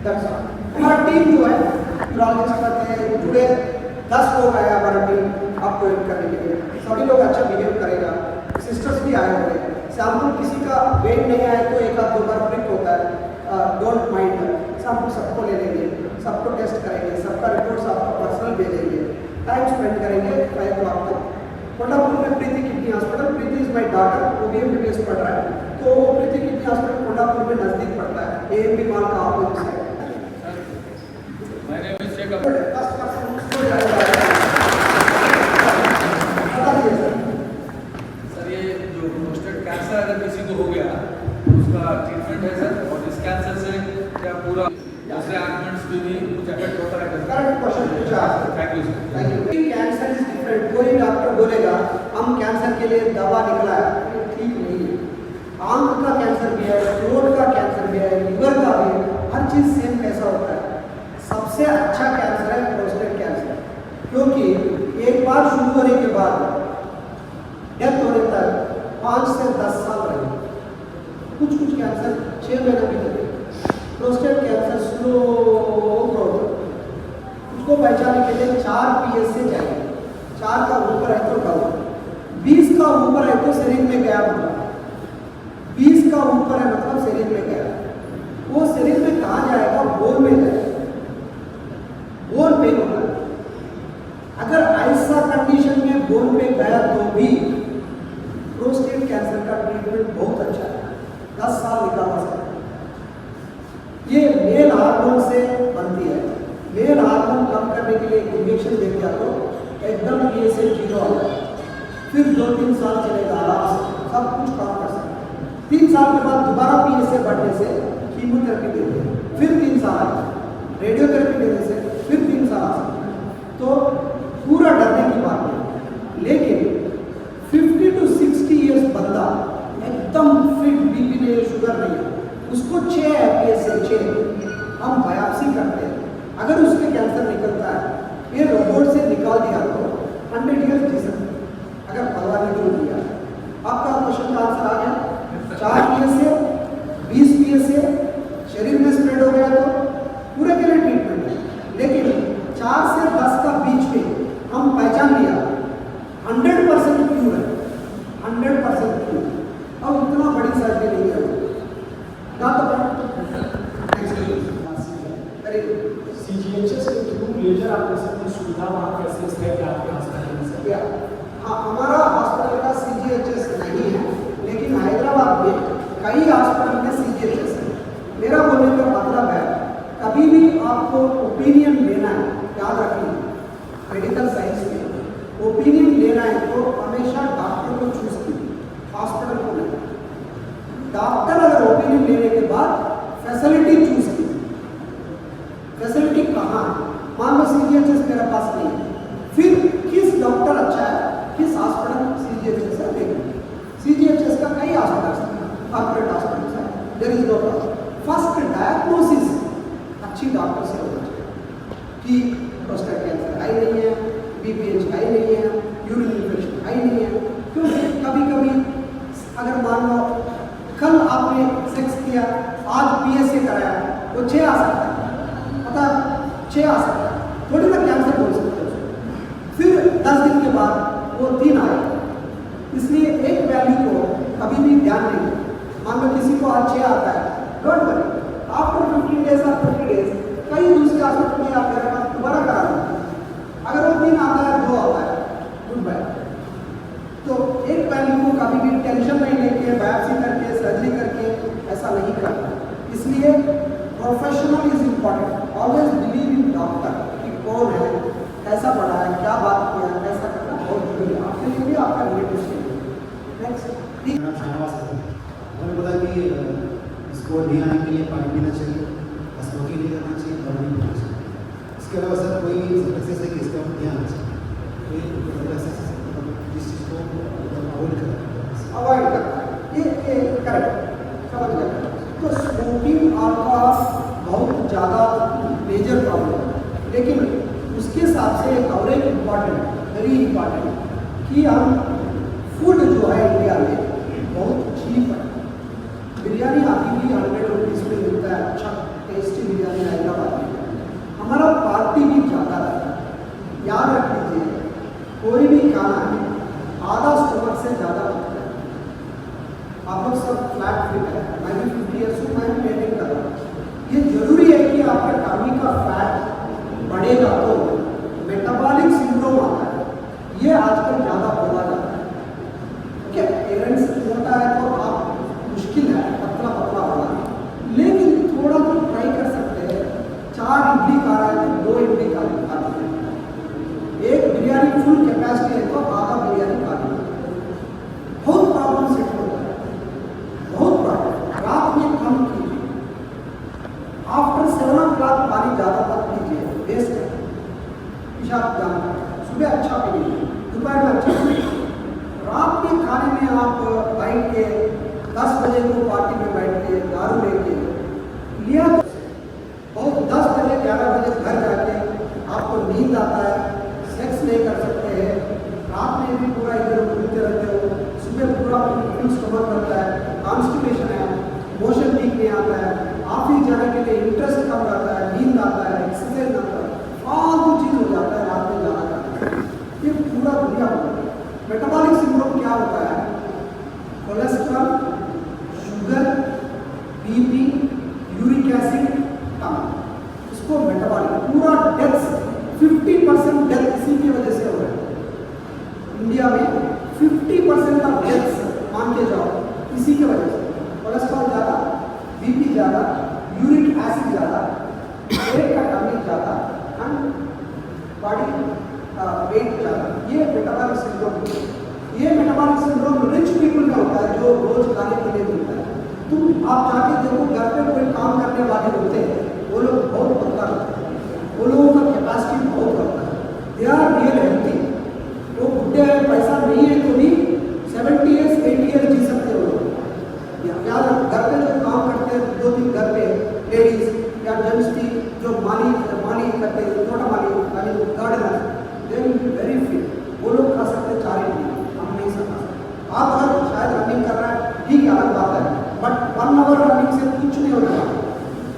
Speaker 3: दैट्स ऑल। हमारा टीम जो है यूरोलॉजिस्ट करते हैं, जुड़े 10 लोग आए हमारा टीम आपको हेल्प करने के लिए, सभी लोग अच्छा बिहेव करेगा। सिस्टर्स भी आए हुए हैं, सैम्पल किसी का वेट नहीं आए तो एक आध 2 बार प्रिंट होता है, डोंट माइंड, सैम्पल सबको ले लेंगे, सबको टेस्ट करेंगे, सबका रिपोर्ट्स आपको पर्सनल भेजेंगे, टाइम स्पेंड करेंगे 5 o'clock तक। कोंडापुर में Preeti kidney hospital, Preeti is my daughter, वो भी MBBS पढ़ रहा है, तो वो प्रीति किडनी हॉस्पिटल कोंडापुर में नज़दीक पड़ता है, AMB मॉल का ऑपोजिट है।
Speaker 5: मैंने मिस्टेक सर, ये जो प्रोस्टेट कैंसर अगर किसी को हो गया उसका ट्रीटमेंट है सर, और इस कैंसर से क्या पूरा दूसरे आर्गुमेंट्स पे भी कुछ इफेक्ट होता है?
Speaker 3: करेक्ट क्वेश्चन पूछा आपने,
Speaker 5: thank you sir.
Speaker 3: Thank you. Cancer is different, कोई डॉक्टर बोलेगा हम कैंसर के लिए दवा निकला है, ये ठीक नहीं है। आंख का कैंसर भी है, थ्रोट का कैंसर भी है, लिवर का भी है, हर चीज सेम कैसा होता है। सबसे अच्छा कैंसर है प्रोस्टेट कैंसर, क्योंकि एक बार शुरू होने के बाद डेथ होने तक 5 से 10 साल रहेगा। कुछ कैंसर 6 महीने भी लगेगा। प्रोस्टेट कैंसर स्लो ग्रोथ, उसको पहचानने के लिए 4 PSA चाहिए। 4 का ऊपर है तो डाउन, 20 का ऊपर है तो शरीर में गया होगा, 20 का ऊपर है मतलब शरीर में गया। वो शरीर में कहाँ जाएगा? बोन में जाएगा, बोन पेन होगा। अगर ऐसा कंडीशन में बोन पे गया तो भी प्रोस्टेट कैंसर का ट्रीटमेंट बहुत अच्छा है, 10 साल निकाला सकता है। ये मेल हार्मोन से बनती है, मेल हार्मोन कम करने के लिए इंजेक्शन दे दिया तो एकदम PSA 0 हो जाए, फिर 2-3 साल चलेगा आराम से, सब कुछ काम कर सकते हैं। 3 साल के बाद दोबारा PSA बढ़ने से कीमोथेरेपी देते हैं, फिर 3 साल, रेडियोथेरेपी देने से फिर 3 साल आ सकते हैं। तो पूरा डरने की बात नहीं, लेकिन 50 to 60 ईयर्स बंदा एकदम फिट, BP नहीं, शुगर नहीं है, उसको 6 है PSA 6, हम बायोप्सी करते हैं, अगर उसके कैंसर निकलता है, ये रोबोट से निकाल दिया तो 100 ईयर्स जी सकते हैं, अगर भगवान ने जो दिया। आपका क्वेश्चन का आंसर आ गया। 4 PSA, 20 PSA शरीर में स्प्रेड हो गया तो पूरे के लिए ट्रीटमेंट है, लेकिन 4 से 10 का बीच में हम पहचान लिया 100% क्योर है, 100% क्योर। अब इतना बड़ी सर्जरी नहीं है
Speaker 6: CGHS के थ्रू लेजर ऑपरेशन की सुविधा वहाँ कैसे है क्या आपके हॉस्पिटल में?
Speaker 3: हाँ, हमारा हॉस्पिटल का CGHS नहीं है, लेकिन हैदराबाद में कई हॉस्पिटल में CGHS है। मेरा बोलने का मतलब है, कभी भी आपको ओपिनियन लेना है, याद रखिए मेडिकल साइंस में ओपिनियन लेना है तो हमेशा डॉक्टर को चूज कीजिए, हॉस्पिटल को नहीं। डॉक्टर अगर ओपिनियन लेने के बाद फैसिलिटी चूज कीजिए, फैसिलिटी कहाँ है, मान लो CGHS मेरे पास नहीं है, फिर किस डॉक्टर अच्छा है, किस हॉस्पिटल CGHS है देखिए। CGHS का कई हॉस्पिटल है, कॉर्पोरेट हॉस्पिटल है, there is no problem. First diagnosis अच्छी डॉक्टर से होना चाहिए कि प्रोस्टेट कैंसर है नहीं है, BPH है नहीं है, यूरिन इन्फेक्शन है नहीं है। क्योंकि कभी अगर मान लो कल आपने सेक्स किया, आज PSA कराया, वो 6 आ सकता है, पता 6 आ सकता है, थोड़ी ना कैंसर बोल सकते हो उसको। फिर 10 दिन के बाद वो 3 आएगा, इसलिए एक वैल्यू को कभी भी ध्यान नहीं दें। मान लो किसी को आज 6 आता है, डोंट वरी, आफ्टर 15 डेज और 20 डेज कई दूसरे हॉस्पिटल में आप मेरे पास दोबारा करा देंगे। अगर वो 3 आता है, 2 आता है, गुड बाय। तो एक वैल्यू को कभी भी टेंशन नहीं लेके, बायोप्सी करके, सर्जरी करके ऐसा नहीं करना। इसलिए professional is important, always believe in doctor कि कौन है, कैसा पढ़ा है, क्या बात किया, कैसा करना बहुत जरूरी है आपके लिए भी, आपका रिलेटिव के लिए। नेक्स्ट
Speaker 7: उन्होंने बोला कि इसको ध्यान आने के लिए पानी पीना चाहिए, स्मोकिंग नहीं करना चाहिए, दवा नहीं पीना चाहिए। इसके अलावा सर कोई एक्सरसाइज है कि इसका ध्यान रखना चाहिए, कोई एक्सरसाइज जिस चीज़ को अवॉइड करना
Speaker 3: ये करेक्ट समझ गया। तो स्मोकिंग आपका बहुत ज़्यादा मेजर प्रॉब्लम है, लेकिन उसके साथ से और एक इम्पॉर्टेंट, वेरी इम्पॉर्टेंट कि हम फूड जो है इंडिया में बहुत चीप है, बिरयानी अभी भी 100 रुपीज़ में मिलता है, अच्छा टेस्टी बिरयानी हैदराबाद में। हमारा पार्टी भी ज़्यादा है, याद रख लीजिए, कोई भी खाना है आधा स्टमक से ज़्यादा बनता है। आप लोग सब फ्लैट फिट है, मैं भी 50 ईयर्स हूँ, मैं मेंटेन कर रहा हूँ। ये जरूरी है कि आपके टमी का फैट बढ़ेगा तो मेटाबॉलिक सिंड्रोम आता है, ये आजकल ज़्यादा बोला जाता है। ओके, पेरेंट्स होता है तो आप मुश्किल है पतला पतला होना, लेकिन थोड़ा तो ट्राई कर सकते हैं। 4 इडली खा रहा है तो 2 इडली खा लीजिए, एक बिरयानी फुल कैपेसिटी है तो आधा बिरयानी खा लीजिए। बहुत प्रॉब्लम सेट होता है, बहुत प्रॉब्लम। रात में कम कीजिए, आफ्टर 7 o'clock पानी ज़्यादा मत पीजिए, वेस्ट है, पेशाब जाना। सुबह अच्छा पीजिए, दोपहर में अच्छा पीजिए। रात के खाने में आप बैठ के 10 बजे को पार्टी में बैठ के दारू लेके लिया, बहुत 10 बजे 11 बजे घर जाके आपको नींद आता है, सेक्स नहीं कर सकते हैं, रात में भी पूरा इधर घूमते रहते हो, सुबह पूरा फुल स्टमक रहता है, कॉन्स्टिपेशन है, मोशन ठीक नहीं आता है, ऑफिस जाने के लिए इंटरेस्ट कम रहता है, नींद आता है, एक्सरसाइज ना आता है, फालतू चीज़ हो जाता है रात में जाना करता है। ये पूरा दुनिया होता है। मेटाबॉलिक सिंड्रोम क्या होता है? Cholesterol, sugar, BP, uric acid कम, इसको मेटाबॉलिक पूरा डेथ्स 50% डेथ इसी की वजह से हो रहा है। इंडिया में 50% ऑफ डेथ्स मान के जाओ इसी की वजह से, कोलेस्ट्रॉल ज़्यादा, बीपी ज़्यादा, यूरिक एसिड ज़्यादा, पेट का टमी ज़्यादा, बॉडी वेट ज़्यादा, ये मेटाबॉलिक सिंड्रोम है। ये मेटाबॉलिक सिंड्रोम रिच पीपल में होता है जो रोज खाने के लिए मिलता है। तुम आप जाके देखो घर पे कोई काम करने वाले होते हैं, वो लोग बहुत पतला होते हैं, वो लोगों का कैपेसिटी बहुत होता है, दे आर रियल हेल्थी। वो बुढ़े हैं, पैसा नहीं है तो भी 70 ईयर्स 80 ईयर्स जी सकते हो लोग। या घर पे जो काम करते हैं 2-3 घर पे लेडीज या जेंट्स भी जो माली करते हैं, छोटा माली gardener, they will be very fit, वो लोग खा सकते हैं 4 इडली, हम नहीं सकते। आप अगर शायद रनिंग कर रहे हैं ठीक है, अलग बात है, बट 1 आवर रनिंग से कुछ नहीं होता।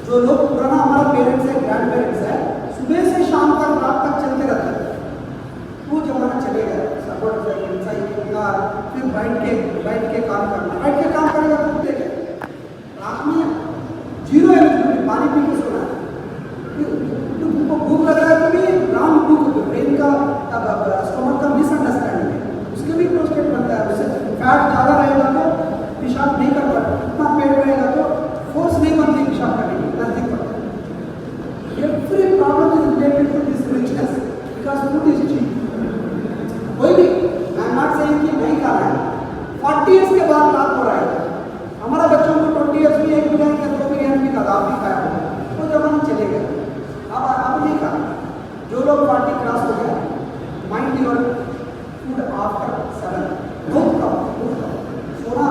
Speaker 3: जो लोग पुराना हमारा पेरेंट्स है, ग्रैंड पेरेंट्स है, सुबह से शाम तक रात तक चलते रहते हैं, वो जमाना चले गया। सपोर्ट साइकिल कार, फिर बैठ के काम करना, बैठ के काम करेगा तो देखे रात में 0 एलिजिबिलिटी, पानी पी के सोना है, तुमको भूख लग रहा है तो भी राम भूख, ब्रेन का स्टमक का मिसअंडरस्टैंडिंग है, उसके भी प्रोस्टेट बनता है। वैसे फैट ज़्यादा रहेगा तो पेशाब नहीं कर पाता, इतना पेट रहेगा तो फोर्स नहीं बनती पेशाब करने की, नजदीक पड़ता है। Every problem is related to this richness because food is cheap. कोई भी, आई एम नॉट सेइंग कि नहीं खा रहा है, 40 ईयर्स के बाद रात हो रहा है, हमारा बच्चों को 20 ईयर्स में 1 बिरयानी या 2 बिरयानी भी खा, आप भी खाया होगा, वो जमाना चले गए, अब नहीं खा। जो लोग पार्टी क्रॉस हो गया, माइंड योर फूड आफ्टर 7, बहुत कम सोना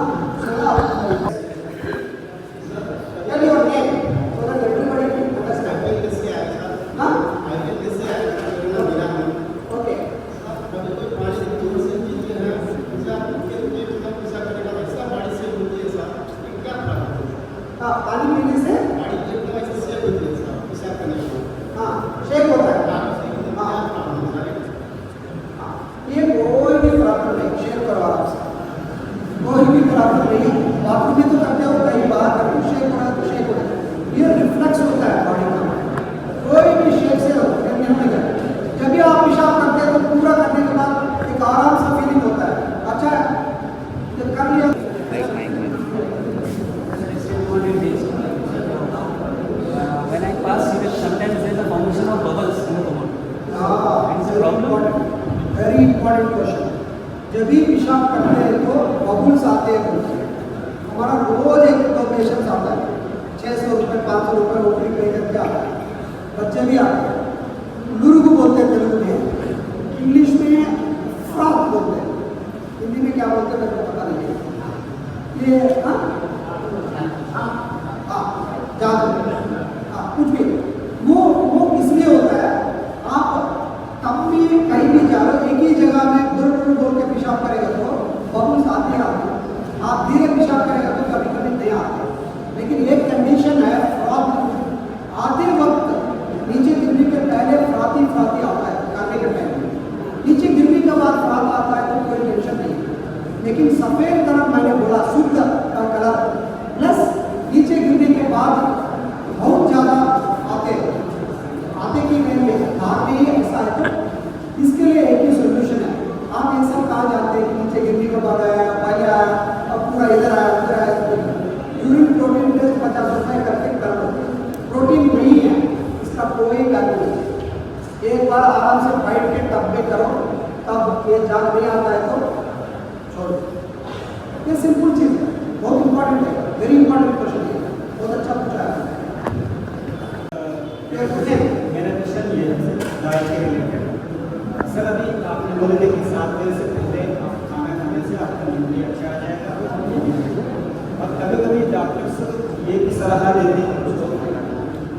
Speaker 3: tell your name so that everybody can understand. हाँ? Okay. हाँ, पानी पीने से हाँ शेक होता है। हाँ, ये कोई भी प्रॉब्लम नहीं, शेयर करो आपसे, कोई भी प्रॉब्लम नहीं है। बाथरूम में तो करते हो, कहीं बाहर करते हो, शेक हो रहा है तो शेक हो रहा है, ये रिफ्लेक्स होता है बॉडी का, कोई भी शेक से नहीं होगा। जब भी आप पेशाब करते हैं तो पूरा करने के बाद एक आराम सा फीलिंग होता है, अच्छा है जब कर लिया।
Speaker 1: When I pass, sometimes there is a formation of bubbles in the stomach.
Speaker 3: Very important question. जब भी पेशाब करते हैं तो बबल्स आते हैं मुंह से। हमारा रोज 1-2 पेशेंट्स आता है, 600 रुपये 500 रुपये नौकरी पे करके आता है, बच्चे भी आते हैं। लुरुगु बोलते हैं तेलुगु में, इंग्लिश में फ्रॉक बोलते हैं, हिंदी में क्या बोलते हैं मेरे को पता नहीं है। ये जादू, कुछ भी वो इसलिए होता है, आप तब भी कहीं भी जा रहे हो, एक ही जगह में बोल के पेशाब करेगा तो बबल्स आते हैं, आप धीरे पेशाब करेगा तो कभी कभी नहीं आते। लेकिन एक कंडीशन है फ्रॉथ आते वक्त नीचे गिरने के पहले फ्रॉथी फ्रॉथी आता है खाने के टाइम, नीचे गिरने के बाद फ्रॉथ आता है तो कोई टेंशन नहीं। लेकिन सफेद तरफ मैंने बोला शुद्ध का कलर प्लस नीचे गिरने के बाद बहुत ज़्यादा आते की नहीं धार नहीं ऐसा है तो इसके लिए एक ही सोल्यूशन है। आप ये सब कहा जाते हैं कि नीचे गिरने के बाद आया भाई आया अब पूरा इधर आया उधर आया, यूरिन प्रोटीन टेस्ट 50 रुपये करके कर दो, प्रोटीन नहीं है इसका कोई कार्य नहीं। एक बार आराम से बैठ के टब में करो, तब ये जाग नहीं आता है तो छोड़ो। ये सिंपल चीज़ है, बहुत इंपॉर्टेंट है, वेरी इंपॉर्टेंट क्वेश्चन है, बहुत अच्छा पूछा है।
Speaker 8: मेरा क्वेश्चन ये है डाइट के रिलेटेड। सर अभी आपने बोले थे कि 7 बजे से पहले आप खाना खाने से आपका नींद भी अच्छा आ जाएगा। और कभी कभी डॉक्टर ये भी सलाह देते हैं, उसको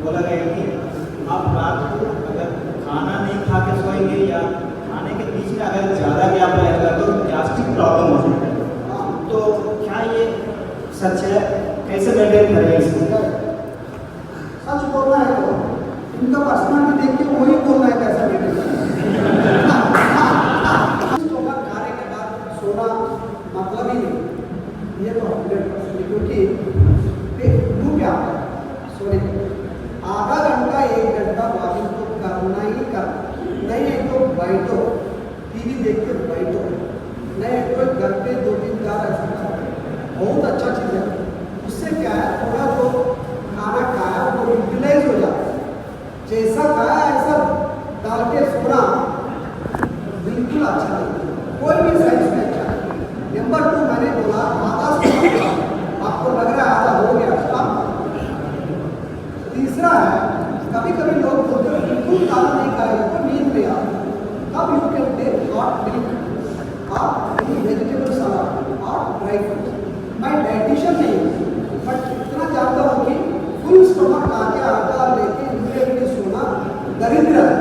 Speaker 8: बोला गया कि आप रात को अगर खाना नहीं खा के सोएंगे या खाने के बीच में अगर ज़्यादा गैप रहेगा तो गैस्ट्रिक प्रॉब्लम हो जाएगा। तो क्या ये सच है? कैसे मेंटेन करें इसको?
Speaker 3: सच बोलना है तो इनका पर्सनालिटी देख के वही बोलना है कैसा मेंटेन करना है। खाने के बाद सोना मतलब ही नहीं, ये तो 100% क्योंकि मुँह क्या है सोने आधा घंटा 1 घंटा वॉकिंग तो करना ही करना, नहीं है तो बैठो टीवी देख के बैठो, नहीं तो घर पे 2-3 कार ऐसा करो, बहुत अच्छा चीज़ है। उससे क्या है थोड़ा जो खाना खाया वो यूटिलाइज हो जाता है, जैसा खाया ऐसा डाल के सोना बिल्कुल अच्छा नहीं, कोई भी साइंस में अच्छा नहीं। नंबर 2 मैंने बोला आधा सोना आपको लग रहा है आधा हो गया स्टॉप। तीसरा है कभी कभी लोग बोलते हैं बिल्कुल खाना नहीं खाएगा तो नींद में आता, तब you can take hot milk और वेजिटेबल सलाद और ड्राई फ्रूट। मैं डाइटिशियन नहीं हूँ बट इतना जानता हूँ कि फुल स्टमक आके आटा लेके इमीडिएटली सोना दरिद्र है।